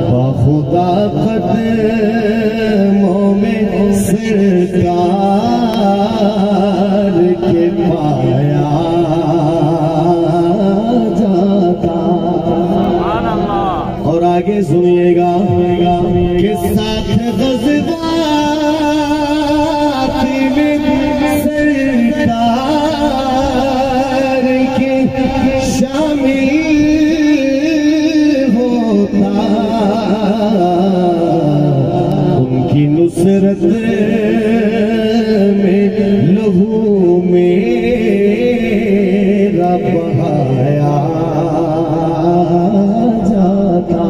बाखुदा कदमों में सरकार के पाया जाता। और आगे सुनिएगा कि साथ ग़ज़वात में सरकार के शामिल उनकी नुसरत में लहू मेरा बहाया जाता।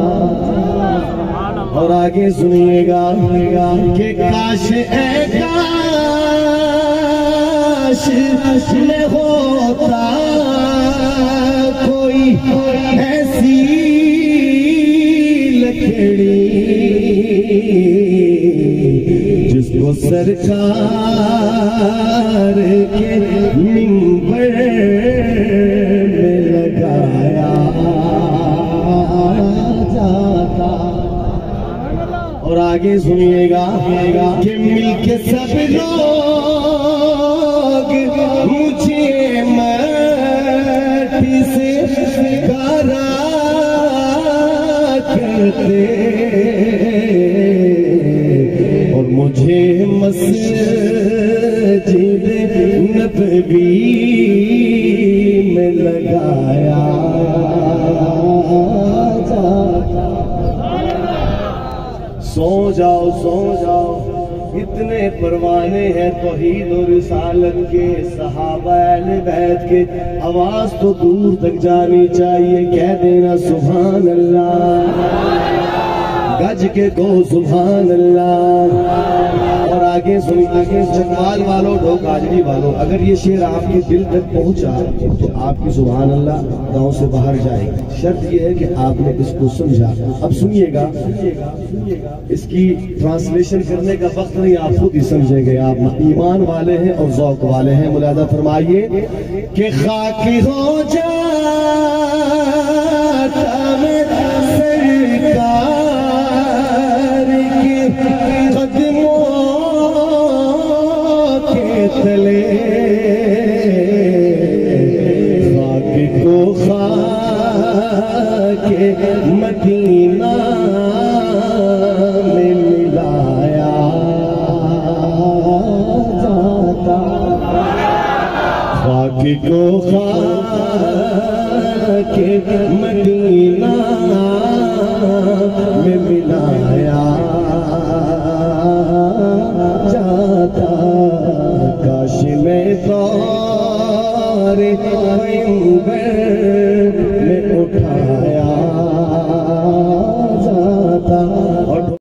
और आगे सुनिएगा कि काश काश में होता कोई ऐसी जिसको सरकार के मिंबर में लगाया जाता। और आगे सुनिएगा कि मिलके सब लोग मुझे मट्टी से गारा करते और मुझे मस्जिद नबवी में लगाया जाता। सो जाओ इतने परवाने हैं तौहीद और रिसालत के, सहाबा अहले बैत के। आवाज तो दूर तक जानी चाहिए, कह देना सुभान अल्लाह, गज के को सुभान अल्लाह। और आगे सुनिए, चकवाल वालों, ढोकाजरी वालों, अगर ये शेर आपके दिल तक पहुंचा तो आपकी सुभान अल्लाह गांव से बाहर जाएगी। शर्त ये है कि आपने इसको समझा। अब सुनिएगा, इसकी ट्रांसलेशन करने का वक्त नहीं, आप खुद ही समझेंगे। आप ईमान वाले हैं और ज़ौक़ वाले हैं। मुलादा फरमाइए कि खाकी हो जाता मैं सरकार के कदमों के तले, खाकी को खाके मदीना में मिलाया जाता। खाकी को खाके